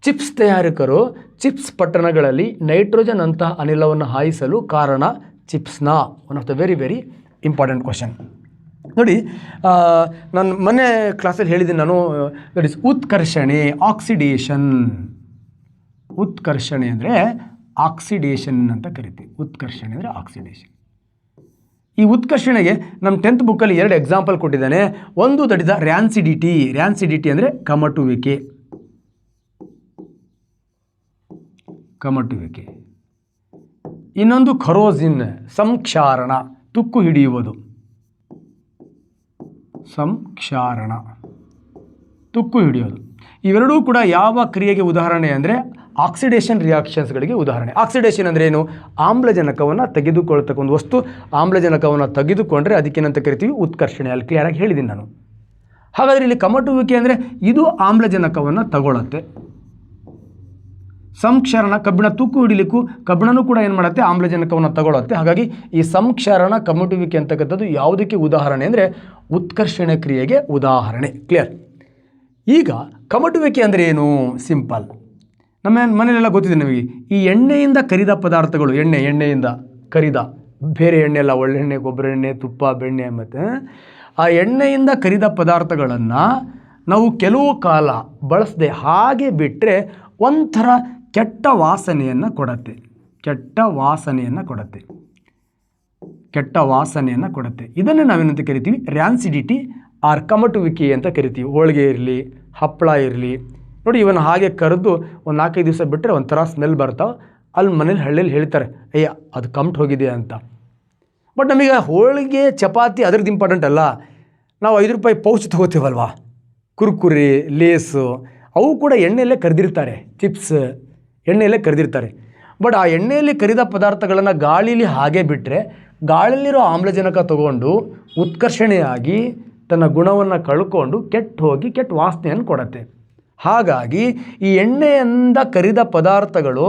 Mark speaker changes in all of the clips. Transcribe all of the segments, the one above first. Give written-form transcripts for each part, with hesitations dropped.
Speaker 1: Chips ತಯಾರಕರು chips ಪಟ್ಟಣಗಳಲ್ಲಿ nitrogen ಅಂತಹ ಅನಿಲವನ್ನು ಹಾಯಿಸಲು ಕಾರಣ ಚಿಪ್ಸ್ನ. One of the very very important question. ನೋಡಿ, ನಾನು ಮೊನ್ನೆ ಕ್ಲಾಸಲ್ಲಿ ಹೇಳಿದ್ದೀನಿ ನಾನು, ದಟ್ ಇಸ್ ಉತ್ಕರ್ಷಣೆ, ಆಕ್ಸಿಡೇಷನ್. ಉತ್ಕರ್ಷಣೆ ಅಂದರೆ ಆಕ್ಸಿಡೇಷನ್ ಅಂತ ಕರಿತೀವಿ. ಉತ್ಕರ್ಷಣೆ ಅಂದರೆ ಆಕ್ಸಿಡೇಷನ್. ಈ ಉತ್ಕರ್ಷಣೆಗೆ ನಮ್ಮ 10th ಬುಕ್ಕಲ್ಲಿ 2 ಎಕ್ಸಾಂಪಲ್ ಕೊಟ್ಟಿದ್ದಾನೆ. ಒಂದು that is the rancidity. Rancidity ಅಂದರೆ ಕಮಟುವಿಕೆ. ಕಮಟುವಿಕೆ. ಇನ್ನೊಂದು ಖರೋಸಿನ್, ಸಂಕ್ಷಾರಣ, ತುಕ್ಕು ಹಿಡಿಯುವುದು. ಸಂಕ್ಷಾರಣ, ತುಕ್ಕು ಹಿಡಿಯೋದು. ಇವೆರಡೂ ಕೂಡ ಯಾವ ಕ್ರಿಯೆಗೆ ಉದಾಹರಣೆ ಅಂದರೆ ಆಕ್ಸಿಡೇಷನ್ ರಿಯಾಕ್ಷನ್ಸ್ಗಳಿಗೆ ಉದಾಹರಣೆ. ಆಕ್ಸಿಡೇಷನ್ ಅಂದರೆ ಏನು? ಆಮ್ಲಜನಕವನ್ನು ತೆಗೆದುಕೊಳ್ತಕ್ಕ ಒಂದು ವಸ್ತು ಆಮ್ಲಜನಕವನ್ನು ತೆಗೆದುಕೊಂಡ್ರೆ ಅದಕ್ಕೇನಂತ ಕರಿತೀವಿ? ಉತ್ಕರ್ಷಣೆ. ಅಲ್ಲಿ ಕ್ಲಿಯರಾಗಿ ಹೇಳಿದ್ದೀನಿ ನಾನು. ಹಾಗಾದರೆ ಇಲ್ಲಿ ಕಮಟುವಿಕೆ ಅಂದರೆ ಇದು ಆಮ್ಲಜನಕವನ್ನು ತಗೊಳುತ್ತೆ. ಸಂಕ್ಷಾರಣ, ಕಬ್ಬಿಣ ತುಕ್ಕು ಹಿಡಿಲಿಕ್ಕೂ ಕಬ್ಬಿಣನೂ ಕೂಡ ಏನು ಮಾಡುತ್ತೆ? ಆಮ್ಲಜನಕವನ್ನು ತಗೊಳುತ್ತೆ. ಹಾಗಾಗಿ ಈ ಸಂಕ್ಷಾರಣ, ಕಮಟುವಿಕೆ ಅಂತಕ್ಕಂಥದ್ದು ಯಾವುದಕ್ಕೆ ಉದಾಹರಣೆ ಅಂದರೆ ಉತ್ಕರ್ಷಣೆ ಕ್ರಿಯೆಗೆ ಉದಾಹರಣೆ. ಕ್ಲಿಯರ್? ಈಗ ಕಮಟುವಿಕೆ ಅಂದರೆ ಏನು? ಸಿಂಪಲ್. ನಮ್ಮ ಮನೆಯಲ್ಲೆಲ್ಲ ಗೊತ್ತಿದೆ ನಮಗೆ. ಈ ಎಣ್ಣೆಯಿಂದ ಕರಿದ ಪದಾರ್ಥಗಳು, ಎಣ್ಣೆಯಿಂದ ಕರಿದ, ಬೇರೆ ಎಣ್ಣೆ ಅಲ್ಲ, ಒಳ್ಳೆಣ್ಣೆ, ಗೊಬ್ಬರ ಎಣ್ಣೆ, ತುಪ್ಪ, ಬೆಣ್ಣೆ, ಮತ್ತು ಆ ಎಣ್ಣೆಯಿಂದ ಕರಿದ ಪದಾರ್ಥಗಳನ್ನು ನಾವು ಕೆಲವು ಕಾಲ ಬಳಸದೆ ಹಾಗೆ ಬಿಟ್ಟರೆ ಒಂಥರ ಕೆಟ್ಟ ವಾಸನೆಯನ್ನು ಕೊಡುತ್ತೆ. ಕೆಟ್ಟ ವಾಸನೆಯನ್ನು ಕೊಡುತ್ತೆ. ಇದನ್ನು ನಾವೇನಂತ ಕರಿತೀವಿ? ರ್ಯಾನ್ಸಿಡಿಟಿ ಆರ್ ಕಮಟುವಿಕೆ ಅಂತ ಕರಿತೀವಿ. ಹೋಳಿಗೆ ಇರಲಿ, ಹಪ್ಪಳ ಇರಲಿ, ನೋಡಿ ಇವನ್ನ ಹಾಗೆ ಕರೆದು ಒಂದು 4-5 ದಿವಸ ಬಿಟ್ಟರೆ ಒಂಥರ ಸ್ಮೆಲ್ ಬರ್ತಾವೆ. ಅಲ್ಲಿ ಮನೇಲಿ ಹಳ್ಳಿಯಲ್ಲಿ ಹೇಳ್ತಾರೆ, ಅಯ್ಯ ಅದು ಕಮ್ಟ್ ಹೋಗಿದೆ ಅಂತ. ಬಟ್ ನಮಗೆ ಹೋಳಿಗೆ, ಚಪಾತಿ ಅದ್ರದ್ದು ಇಂಪಾರ್ಟೆಂಟ್ ಅಲ್ಲ. ನಾವು 5 ರೂಪಾಯಿ ಪೌಚ್ ತೊಗೋತೀವಲ್ವಾ, ಕುರ್ಕುರಿ, ಲೇಸು, ಅವು ಕೂಡ ಎಣ್ಣೆಯಲ್ಲೇ ಕರೆದಿರ್ತಾರೆ. ಚಿಪ್ಸ್ ಎಣ್ಣೆಯಲ್ಲೇ ಕರೆದಿರ್ತಾರೆ. ಬಟ್ ಆ ಎಣ್ಣೆಯಲ್ಲಿ ಕರಿದ ಪದಾರ್ಥಗಳನ್ನು ಗಾಳೀಲಿ ಹಾಗೆ ಬಿಟ್ಟರೆ ಗಾಳಿಯಲ್ಲಿರೋ ಆಮ್ಲಜನಕ ತಗೊಂಡು ಉತ್ಕರ್ಷಣೆಯಾಗಿ ತನ್ನ ಗುಣವನ್ನು ಕಳ್ಕೊಂಡು ಕೆಟ್ಟ ವಾಸನೆಯನ್ನು ಕೊಡುತ್ತೆ. ಹಾಗಾಗಿ ಈ ಎಣ್ಣೆಯಿಂದ ಕರಿದ ಪದಾರ್ಥಗಳು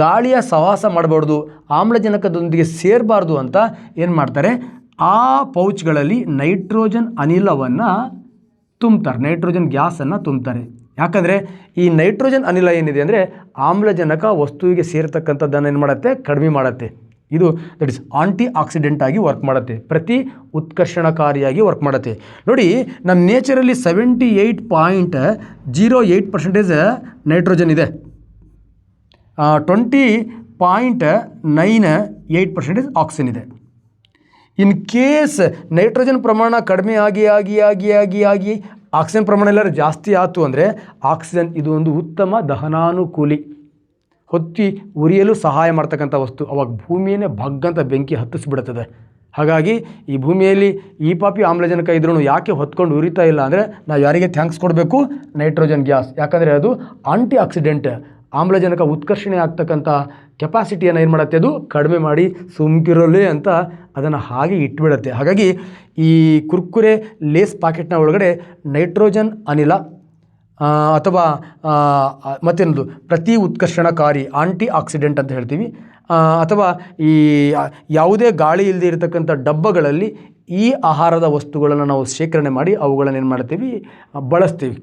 Speaker 1: ಗಾಳಿಯ ಸಹವಾಸ ಮಾಡಬಾರ್ದು, ಆಮ್ಲಜನಕದೊಂದಿಗೆ ಸೇರಬಾರ್ದು ಅಂತ ಏನು ಮಾಡ್ತಾರೆ? ಆ ಪೌಚ್ಗಳಲ್ಲಿ ನೈಟ್ರೋಜನ್ ಅನಿಲವನ್ನು ತುಂಬ್ತಾರೆ, ನೈಟ್ರೋಜನ್ ಗ್ಯಾಸನ್ನು ತುಂಬ್ತಾರೆ. ಯಾಕಂದರೆ ಈ ನೈಟ್ರೋಜನ್ ಅನಿಲ ಏನಿದೆ ಅಂದರೆ ಆಮ್ಲಜನಕ ವಸ್ತುವಿಗೆ ಸೇರ್ತಕ್ಕಂಥದ್ದನ್ನು ಏನು ಮಾಡುತ್ತೆ? ಕಡಿಮೆ ಮಾಡುತ್ತೆ. ಇದು ದಟ್ ಇಸ್ ಆಂಟಿ ಆಕ್ಸಿಡೆಂಟ್ ಆಗಿ ವರ್ಕ್ ಮಾಡುತ್ತೆ, ಪ್ರತಿ ಉತ್ಕರ್ಷಣಕಾರಿಯಾಗಿ ವರ್ಕ್ ಮಾಡುತ್ತೆ. ನೋಡಿ, ನಮ್ಮ ನೇಚರಲ್ಲಿ 78.08% ನೈಟ್ರೋಜನ್ ಇದೆ, 20.98% ಆಕ್ಸಿಜನ್ ಇದೆ. ಇನ್ ಕೇಸ್ ನೈಟ್ರೋಜನ್ ಪ್ರಮಾಣ ಕಡಿಮೆ ಆಗಿ ಆಕ್ಸಿಜನ್ ಪ್ರಮಾಣ ಎಲ್ಲರೂ ಜಾಸ್ತಿ ಆಯಿತು ಅಂದರೆ ಆಕ್ಸಿಜನ್ ಇದು ಒಂದು ಉತ್ತಮ ದಹನಾನುಕೂಲಿ, ಹೊತ್ತಿ ಉರಿಯಲು ಸಹಾಯ ಮಾಡ್ತಕ್ಕಂಥ ವಸ್ತು. ಅವಾಗ ಭೂಮಿಯೇ ಭಗ್ಗಂತ ಬೆಂಕಿ ಹತ್ತಿಸ್ಬಿಡುತ್ತದೆ. ಹಾಗಾಗಿ ಈ ಭೂಮಿಯಲ್ಲಿ ಈ ಪಾಪಿ ಆಮ್ಲಜನಕ ಇದ್ರೂ ಯಾಕೆ ಹೊತ್ಕೊಂಡು ಉರಿತಾ ಇಲ್ಲ ಅಂದರೆ ನಾವು ಯಾರಿಗೆ ಥ್ಯಾಂಕ್ಸ್ ಕೊಡಬೇಕು? Nitrogen gas. ಯಾಕಂದರೆ ಅದು ಆಂಟಿ ಆಕ್ಸಿಡೆಂಟ್, ಆಮ್ಲಜನಕ ಉತ್ಕರ್ಷಣೆ ಆಗ್ತಕ್ಕಂಥ ಕೆಪಾಸಿಟಿಯನ್ನು ಏನು ಮಾಡುತ್ತೆ? ಅದು ಕಡಿಮೆ ಮಾಡಿ ಸುಮ್ಕಿರೋಲೆ ಅಂತ ಅದನ್ನು ಹಾಗೆ ಇಟ್ಬಿಡುತ್ತೆ. ಹಾಗಾಗಿ ಈ ಕುರ್ಕುರೆ, ಲೇಸ್ ಪ್ಯಾಕೆಟ್ನ ಒಳಗಡೆ ನೈಟ್ರೋಜನ್ ಅನಿಲ ಅಥವಾ ಮತ್ತೇನದು ಪ್ರತಿ ಉತ್ಕರ್ಷಣಕಾರಿ ಆಂಟಿ ಆಕ್ಸಿಡೆಂಟ್ ಅಂತ ಹೇಳ್ತೀವಿ, ಅಥವಾ ಈ ಯಾವುದೇ ಗಾಳಿ ಇಲ್ಲದೆ ಇರತಕ್ಕಂಥ ಡಬ್ಬಗಳಲ್ಲಿ ಈ ಆಹಾರದ ವಸ್ತುಗಳನ್ನು ನಾವು ಶೇಖರಣೆ ಮಾಡಿ ಅವುಗಳನ್ನು ಏನು ಮಾಡ್ತೀವಿ? ಬಳಸ್ತೀವಿ.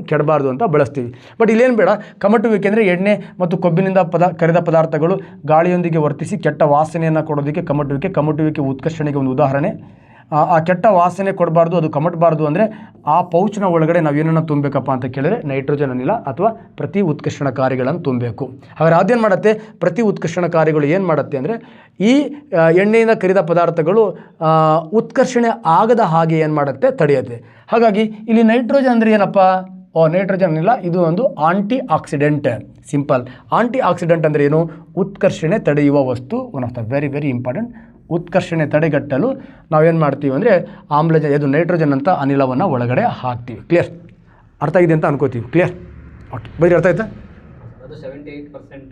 Speaker 1: ಕೆಡಬಾರ್ದು ಅಂತ ಬಳಸ್ತೀವಿ. ಬಟ್ ಇಲ್ಲೇನು ಬೇಡ, ಕಮಟುವಿಕೆ ಅಂದರೆ ಎಣ್ಣೆ ಮತ್ತು ಕೊಬ್ಬಿನಿಂದ ಕರಿದ ಪದಾರ್ಥಗಳು ಗಾಳಿಯೊಂದಿಗೆ ವರ್ತಿಸಿ ಕೆಟ್ಟ ವಾಸನೆಯನ್ನು ಕೊಡೋದಕ್ಕೆ ಕಮಟುವಿಕೆ ಉತ್ಕರ್ಷಣೆಗೆ ಒಂದು ಉದಾಹರಣೆ. ಆ ಕೆಟ್ಟ ವಾಸನೆ ಕೊಡಬಾರ್ದು, ಅದು ಕಮಟಬಾರ್ದು ಅಂದರೆ ಆ ಪೌಚ್ನ ಒಳಗಡೆ ನಾವು ಏನನ್ನು ತುಂಬಬೇಕಪ್ಪ ಅಂತ ಕೇಳಿದ್ರೆ ನೈಟ್ರೋಜನ್ ಅನಿಲ ಅಥವಾ ಪ್ರತಿ ಉತ್ಕರ್ಷಣಕಾರಿಗಳನ್ನು ತುಂಬಬೇಕು. ಹಾಗಾದ್ರೆ ಅದೇನು ಮಾಡುತ್ತೆ? ಪ್ರತಿ ಉತ್ಕರ್ಷಣಕಾರಿಗಳು ಏನು ಮಾಡುತ್ತೆ ಅಂದರೆ ಈ ಎಣ್ಣೆಯಿಂದ ಕರಿದ ಪದಾರ್ಥಗಳು ಉತ್ಕರ್ಷಣೆ ಆಗದ ಹಾಗೆ ಏನು ಮಾಡುತ್ತೆ? ತಡೆಯುತ್ತೆ. ಹಾಗಾಗಿ ಇಲ್ಲಿ ನೈಟ್ರೋಜನ್ ಅಂದರೆ ಏನಪ್ಪ? ನೈಟ್ರೋಜನ್ ಅನಿಲ ಇದು ಒಂದು antioxidant. Simple. Antioxidant ಅಂದರೆ ಏನು? ಉತ್ಕರ್ಷಣೆ ತಡೆಯುವ ವಸ್ತು. One of the very very important. ಉತ್ಕರ್ಷಣೆ ತಡೆಗಟ್ಟಲು ನಾವೇನು ಮಾಡ್ತೀವಿ ಅಂದರೆ ಇದು ನೈಟ್ರೋಜನ್ ಅಂತ ಅನಿಲವನ್ನು ಒಳಗಡೆ ಹಾಕ್ತೀವಿ. ಕ್ಲಿಯರ್? ಅರ್ಥ ಆಗಿದೆ ಅಂತ ಅನ್ಕೋತೀವಿ. ಕ್ಲಿಯರ್? ಓಕೆ, ಬರೀ ಅರ್ಥ ಆಯ್ತಾ?
Speaker 2: ಅದು 78%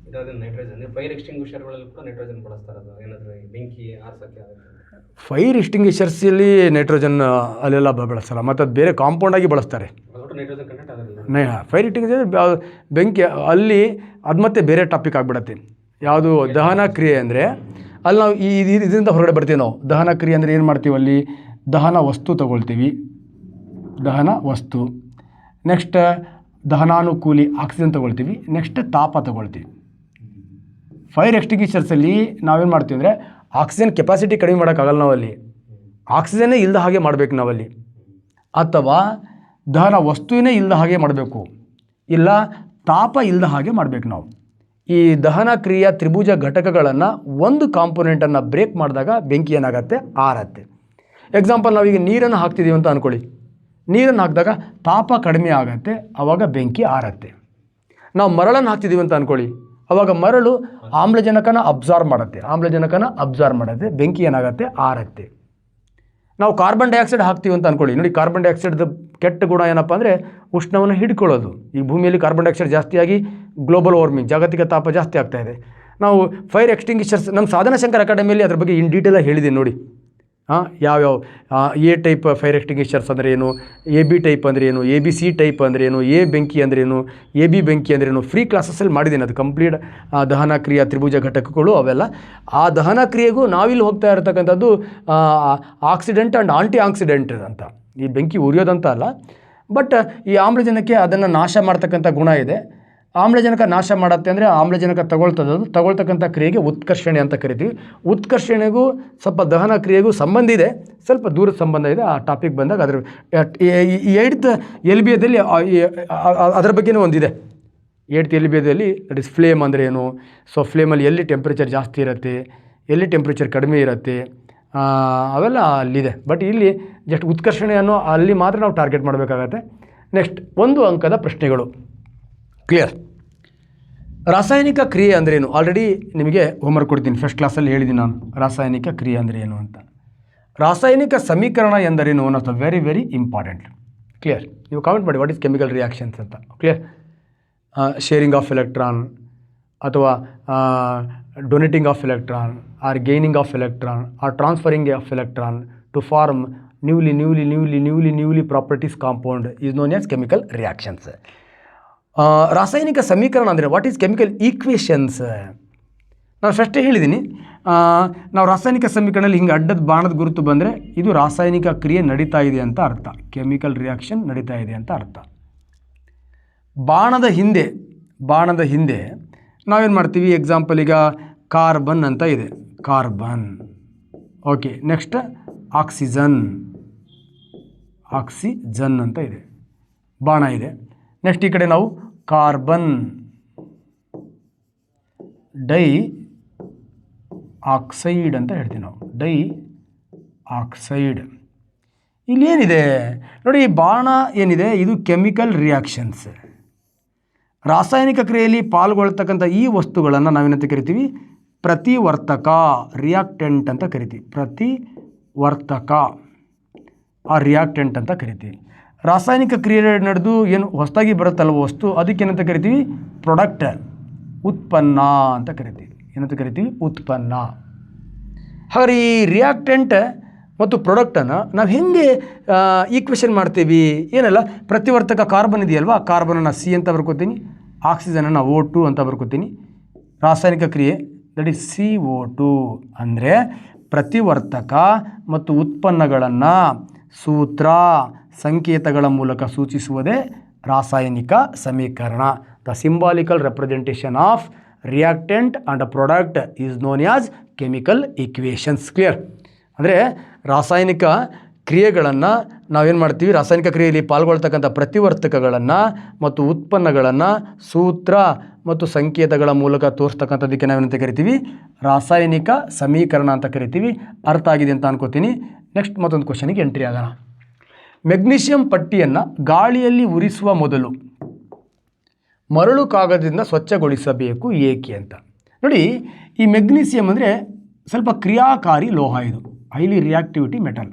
Speaker 2: ಇರೋದು ನೈಟ್ರೋಜನ್. ಫೈರ್ ಎಕ್ಸ್ಟಿಂಗ್ವಿಷರ್ಗಳಲ್ಲಿ ಕೂಡ ನೈಟ್ರೋಜನ್ ಬಳಸ್ತಾರೆ. ಅದು ಏನಾದರೂ ಬೆಂಕಿ ಆರಿಸೋಕ್ಕೆ
Speaker 1: ಫೈರ್ ಎಕ್ಸ್ಟಿಂಗ್ವಿಷರ್ಸಲ್ಲಿ ನೈಟ್ರೋಜನ್ ಅಲ್ಲೆಲ್ಲ ಬಳಸಲ್ಲ, ಮತ್ತು ಅದು ಬೇರೆ ಕಾಂಪೌಂಡ್ ಆಗಿ ಬಳಸ್ತಾರೆ.
Speaker 2: ನೈಟ್ರೋಜನ್ ಕಂಟೆಂಟ್ ಅದರಲ್ಲಿ
Speaker 1: ಫೈರ್ ಎಕ್ಸ್ಟಿಂಗ್ವಿಷರ್ ಬೆಂಕಿ ಅಲ್ಲಿ ಅದು ಮತ್ತೆ ಬೇರೆ ಟಾಪಿಕ್ ಆಗಿಬಿಡತ್ತೆ. ಯಾವುದು ದಹನ ಕ್ರಿಯೆ ಅಂದರೆ ಅಲ್ಲಿ ನಾವು ಇದರಿಂದ ಹೊರಗಡೆ ಬರ್ತೀವಿ. ನಾವು ದಹನ ಕ್ರಿಯೆ ಅಂದರೆ ಏನು ಮಾಡ್ತೀವಿ? ಅಲ್ಲಿ ದಹನ ವಸ್ತು ತಗೊಳ್ತೀವಿ, ದಹನ ವಸ್ತು. ನೆಕ್ಸ್ಟ್ ದಹನಾನುಕೂಲಿ ಆಕ್ಸಿಜನ್ ತೊಗೊಳ್ತೀವಿ, ನೆಕ್ಸ್ಟ್ ತಾಪ ತೊಗೊಳ್ತೀವಿ. ಫೈರ್ ಎಕ್ಸ್ಟಿಂಗ್ವಿಷರ್ಸಲ್ಲಿ ನಾವೇನು ಮಾಡ್ತೀವಿ ಅಂದರೆ ಆಕ್ಸಿಜನ್ ಕೆಪಾಸಿಟಿ ಕಡಿಮೆ ಮಾಡೋಕ್ಕಾಗಲ್ಲ ನಾವಲ್ಲಿ, ಆಕ್ಸಿಜನ್ನೇ ಇಲ್ಲದ ಹಾಗೆ ಮಾಡಬೇಕು ನಾವಲ್ಲಿ, ಅಥವಾ ದಹನ ವಸ್ತುವಿನೇ ಇಲ್ಲದ ಹಾಗೆ ಮಾಡಬೇಕು, ಇಲ್ಲ ತಾಪ ಇಲ್ಲದ ಹಾಗೆ ಮಾಡಬೇಕು ನಾವು. ಈ ದಹನ ಕ್ರಿಯೆಯ ತ್ರಿಭುಜ ಘಟಕಗಳನ್ನು ಒಂದು ಕಾಂಪೊನೆಂಟನ್ನು ಬ್ರೇಕ್ ಮಾಡಿದಾಗ ಬೆಂಕಿ ಏನಾಗುತ್ತೆ, ಆರತ್ತೆ. ಎಕ್ಸಾಂಪಲ್ ನಾವೀಗ ನೀರನ್ನು ಹಾಕ್ತಿದ್ದೀವಿ ಅಂತ ಅಂದ್ಕೊಳ್ಳಿ, ನೀರನ್ನು ಹಾಕಿದಾಗ ತಾಪ ಕಡಿಮೆ ಆಗುತ್ತೆ, ಆವಾಗ ಬೆಂಕಿ ಆರತ್ತೆ. ನಾವು ಮರಳನ್ನು ಹಾಕ್ತಿದ್ದೀವಿ ಅಂತ ಅಂದ್ಕೊಳ್ಳಿ, ಆವಾಗ ಮರಳು ಆಮ್ಲಜನಕನ ಅಬ್ಸಾರ್ವ್ ಮಾಡುತ್ತೆ, ಬೆಂಕಿ ಏನಾಗುತ್ತೆ, ಆರತ್ತೆ. ನಾವು ಕಾರ್ಬನ್ ಡೈಆಕ್ಸೈಡ್ ಹಾಕ್ತೀವಿ ಅಂತ ಅಂದ್ಕೊಳ್ಳಿ, ನೋಡಿ ಕಾರ್ಬನ್ ಡೈಆಕ್ಸೈಡ್ದು ಕೆಟ್ಟ ಗುಣ ಏನಪ್ಪ ಅಂದರೆ ಉಷ್ಣವನ್ನು ಹಿಡ್ಕೊಳ್ಳೋದು. ಈ ಭೂಮಿಯಲ್ಲಿ ಕಾರ್ಬನ್ ಡೈಆಕ್ಸೈಡ್ ಜಾಸ್ತಿಯಾಗಿ ಗ್ಲೋಬಲ್ ವಾರ್ಮಿಂಗ್, ಜಾಗತಿಕ ತಾಪ ಜಾಸ್ತಿ ಆಗ್ತಾಯಿದೆ. ನಾವು ಫೈರ್ ಎಕ್ಸ್ಟಿಂಗ್ವಿಷರ್ಸ್ ನಮ್ಮ ಸಾಧನ ಶಂಕರ್ ಅಕಾಡೆಮಿಯಲ್ಲಿ ಅದ್ರ ಬಗ್ಗೆ ಇನ್ ಡೀಟೇಲಾಗಿ ಹೇಳಿದ್ದೀನಿ ನೋಡಿ. ಯಾವ್ಯಾವ ಎ ಟೈಪ್ ಫೈರ್ ಎಕ್ಸ್ಟಿಂಗ್ವಿಷರ್ಸ್ ಅಂದರೆ ಏನು, ಎ ಬಿ ಟೈಪ್ ಅಂದರೆ ಏನು, ಎ ಬಿ ಸಿ ಟೈಪ್ ಅಂದರೆ ಏನು, ಎ ಬೆಂಕಿ ಅಂದ್ರೇನು, ಎ ಬಿ ಬೆಂಕಿ ಅಂದ್ರೇನು, ಫ್ರೀ ಕ್ಲಾಸಸ್ಸಲ್ಲಿ ಮಾಡಿದ್ದೀನಿ ಅದು ಕಂಪ್ಲೀಟ್. ದಹನ ಕ್ರಿಯಾ ತ್ರಿಭುಜ ಘಟಕಗಳು ಅವೆಲ್ಲ. ಆ ದಹನ ಕ್ರಿಯೆಗೂ ನಾವಿಲ್ಲಿ ಹೋಗ್ತಾ ಇರತಕ್ಕಂಥದ್ದು ಆಕ್ಸಿಡೆಂಟ್ ಆ್ಯಂಡ್ ಆಂಟಿ ಆಕ್ಸಿಡೆಂಟ್ ಅಂತ. ಈ ಬೆಂಕಿ ಉರಿಯೋದಂತ ಅಲ್ಲ, ಬಟ್ ಈ ಆಮ್ಲಜನಕ್ಕೆ ಅದನ್ನು ನಾಶ ಮಾಡ್ತಕ್ಕಂಥ ಗುಣ ಇದೆ. ಆಮ್ಲಜನಕ ನಾಶ ಮಾಡುತ್ತೆ ಅಂದರೆ ಆಮ್ಲಜನಕ ತಗೊಳ್ತಕ್ಕಂಥ ಕ್ರಿಯೆಗೆ ಉತ್ಕರ್ಷಣೆ ಅಂತ ಕರಿತೀವಿ. ಉತ್ಕರ್ಷಣೆಗೂ ಸ್ವಲ್ಪ ದಹನ ಕ್ರಿಯೆಗೂ ಸಂಬಂಧ ಇದೆ, ಸ್ವಲ್ಪ ದೂರದ ಸಂಬಂಧ ಇದೆ. ಆ ಟಾಪಿಕ್ ಬಂದಾಗ ಅದರ 8th LBAದಲ್ಲಿ ಅದರ ಬಗ್ಗೆನೂ ಒಂದಿದೆ. 8th LBAದಲ್ಲಿ ದಟ್ ಇಸ್ ಫ್ಲೇಮ್ ಅಂದರೆ ಏನು, ಸೊ ಫ್ಲೇಮಲ್ಲಿ ಎಲ್ಲಿ ಟೆಂಪ್ರೇಚರ್ ಜಾಸ್ತಿ ಇರುತ್ತೆ, ಎಲ್ಲಿ ಟೆಂಪ್ರೇಚರ್ ಕಡಿಮೆ ಇರುತ್ತೆ, ಅವೆಲ್ಲ ಅಲ್ಲಿದೆ. ಬಟ್ ಇಲ್ಲಿ ಜಸ್ಟ್ ಉತ್ಕರ್ಷಣೆ ಅನ್ನೋ ಅಲ್ಲಿ ಮಾತ್ರ ನಾವು ಟಾರ್ಗೆಟ್ ಮಾಡಬೇಕಾಗತ್ತೆ. ನೆಕ್ಸ್ಟ್ 1 ಅಂಕದ ಪ್ರಶ್ನೆಗಳು. ಕ್ಲಿಯರ್? ರಾಸಾಯನಿಕ ಕ್ರಿಯೆ ಅಂದ್ರೇನು, ಆಲ್ರೆಡಿ ನಿಮಗೆ ಹೋಮ್ವರ್ಕ್ ಕೊಡ್ತೀನಿ, ಫಸ್ಟ್ ಕ್ಲಾಸಲ್ಲಿ ಹೇಳಿದ್ದೀನಿ ನಾನು ರಾಸಾಯನಿಕ ಕ್ರಿಯೆ ಅಂದರೆ ಏನು ಅಂತ. ರಾಸಾಯನಿಕ ಸಮೀಕರಣ ಎಂದರೇನು one of the very very important. Clear? ನೀವು ಕಾಮೆಂಟ್ ಮಾಡಿ ವಾಟ್ ಈಸ್ ಕೆಮಿಕಲ್ ರಿಯಾಕ್ಷನ್ಸ್ ಅಂತ. ಕ್ಲಿಯರ್? ಶೇರಿಂಗ್ ಆಫ್ ಎಲೆಕ್ಟ್ರಾನ್ ಅಥವಾ donating of electron or gaining of electron or transferring of electron to form newly properties compound is known as chemical reactions. ರಾಸಾಯನಿಕ ಸಮೀಕರಣ ಅಂದರೆ what is chemical equations. ನಾನು ಫಸ್ಟೇ ಹೇಳಿದ್ದೀನಿ, ನಾವು ರಾಸಾಯನಿಕ ಸಮೀಕರಣದಲ್ಲಿ ಹಿಂಗೆ ಅಡ್ಡದ ಬಾಣದ ಗುರುತು ಬಂದರೆ ಇದು ರಾಸಾಯನಿಕ ಕ್ರಿಯೆ ನಡೀತಾ ಇದೆ ಅಂತ ಅರ್ಥ, ಕೆಮಿಕಲ್ ರಿಯಾಕ್ಷನ್ ನಡೀತಾ ಇದೆ ಅಂತ ಅರ್ಥ. ಬಾಣದ ಹಿಂದೆ ನಾವೇನು ಮಾಡ್ತೀವಿ, ಎಕ್ಸಾಂಪಲ್ ಈಗ ಕಾರ್ಬನ್ ಅಂತ ಇದೆ, ಕಾರ್ಬನ್. ಓಕೆ, ನೆಕ್ಸ್ಟ್ ಆಕ್ಸಿಜನ್ ಅಂತ ಇದೆ, ಬಾಣ ಇದೆ. ನೆಕ್ಸ್ಟ್ ಈ ಕಡೆ ನಾವು ಕಾರ್ಬನ್ ಡೈ ಆಕ್ಸೈಡ್ ಅಂತ ಹೇಳ್ತೀವಿ ನಾವು, ಡೈ ಆಕ್ಸೈಡ್. ಇಲ್ಲೇನಿದೆ ನೋಡಿ, ಈ ಬಾಣ ಏನಿದೆ ಇದು ಕೆಮಿಕಲ್ ರಿಯಾಕ್ಷನ್ಸ್. ರಾಸಾಯನಿಕ ಕ್ರಿಯೆಯಲ್ಲಿ ಪಾಲ್ಗೊಳ್ತಕ್ಕಂಥ ಈ ವಸ್ತುಗಳನ್ನು ನಾವೇನಂತ ಕರಿತೀವಿ, ಪ್ರತಿವರ್ತಕ, ರಿಯಾಕ್ಟೆಂಟ್ ಅಂತ ಕರಿತೀವಿ. ಪ್ರತಿವರ್ತಕ ಆ ರಿಯಾಕ್ಟೆಂಟ್ ಅಂತ ಕರಿತೀವಿ. ರಾಸಾಯನಿಕ ಕ್ರಿಯೆ ನಡೆದು ಏನು ಹೊಸದಾಗಿ ಬರುತ್ತಲ್ವ ವಸ್ತು, ಅದಕ್ಕೇನಂತ ಕರಿತೀವಿ, ಪ್ರಾಡಕ್ಟ್, ಉತ್ಪನ್ನ ಅಂತ ಕರಿತೀವಿ. ಏನಂತ ಕರಿತೀವಿ, ಉತ್ಪನ್ನ. ಹಾಗಾದ್ರೆ ಈ ರಿಯಾಕ್ಟೆಂಟ್ ಮತ್ತು ಪ್ರಾಡಕ್ಟನ್ನು ನಾವು ಹೆಂಗೆ ಈಕ್ವೇಷನ್ ಮಾಡ್ತೀವಿ, ಏನಲ್ಲ ಪ್ರತಿವರ್ತಕ ಕಾರ್ಬನ್ ಇದೆಯಲ್ವಾ, ಕಾರ್ಬನನ್ನು C ಅಂತ ಬರ್ಕೋತೀನಿ, ಆಕ್ಸಿಜನನ್ನು O2 ಅಂತ ಬರ್ಕೋತೀನಿ. ರಾಸಾಯನಿಕ ಕ್ರಿಯೆ ದಟ್ ಈಸ್ CO2 ಅಂದರೆ ಪ್ರತಿವರ್ತಕ ಮತ್ತು ಉತ್ಪನ್ನಗಳನ್ನು ಸೂತ್ರ ಸಂಕೇತಗಳ ಮೂಲಕ ಸೂಚಿಸುವುದೇ ರಾಸಾಯನಿಕ ಸಮೀಕರಣ. The symbolical representation of reactant and a product is known as chemical equations. Clear? ಅಂದರೆ ರಾಸಾಯನಿಕ ಕ್ರಿಯೆಗಳನ್ನು ನಾವೇನು ಮಾಡ್ತೀವಿ, ರಾಸಾಯನಿಕ ಕ್ರಿಯೆಯಲ್ಲಿ ಪಾಲ್ಗೊಳ್ತಕ್ಕಂಥ ಪ್ರತಿವರ್ತಕಗಳನ್ನು ಮತ್ತು ಉತ್ಪನ್ನಗಳನ್ನು ಸೂತ್ರ ಮತ್ತು ಸಂಕೇತಗಳ ಮೂಲಕ ತೋರಿಸ್ತಕ್ಕಂಥದ್ದಕ್ಕೆ ನಾವೇನಂತ ಕರಿತೀವಿ, ರಾಸಾಯನಿಕ ಸಮೀಕರಣ ಅಂತ ಕರಿತೀವಿ. ಅರ್ಥ ಆಗಿದೆ ಅಂತ ಅನ್ಕೋತೀನಿ. ನೆಕ್ಸ್ಟ್ ಮತ್ತೊಂದು ಕ್ವಶನಿಗೆ ಎಂಟ್ರಿ ಆಗೋಣ. ಮೆಗ್ನೀಷಿಯಂ ಪಟ್ಟಿಯನ್ನು ಗಾಳಿಯಲ್ಲಿ ಉರಿಸುವ ಮೊದಲು ಮರಳು ಕಾಗದದಿಂದ ಸ್ವಚ್ಛಗೊಳಿಸಬೇಕು ಏಕೆ ಅಂತ. ನೋಡಿ, ಈ ಮೆಗ್ನೀಷಿಯಂ ಅಂದರೆ ಸ್ವಲ್ಪ ಕ್ರಿಯಾಕಾರಿ ಲೋಹ, ಇದು ಹೈಲಿ ರಿಯಾಕ್ಟಿವಿಟಿ ಮೆಟಲ್.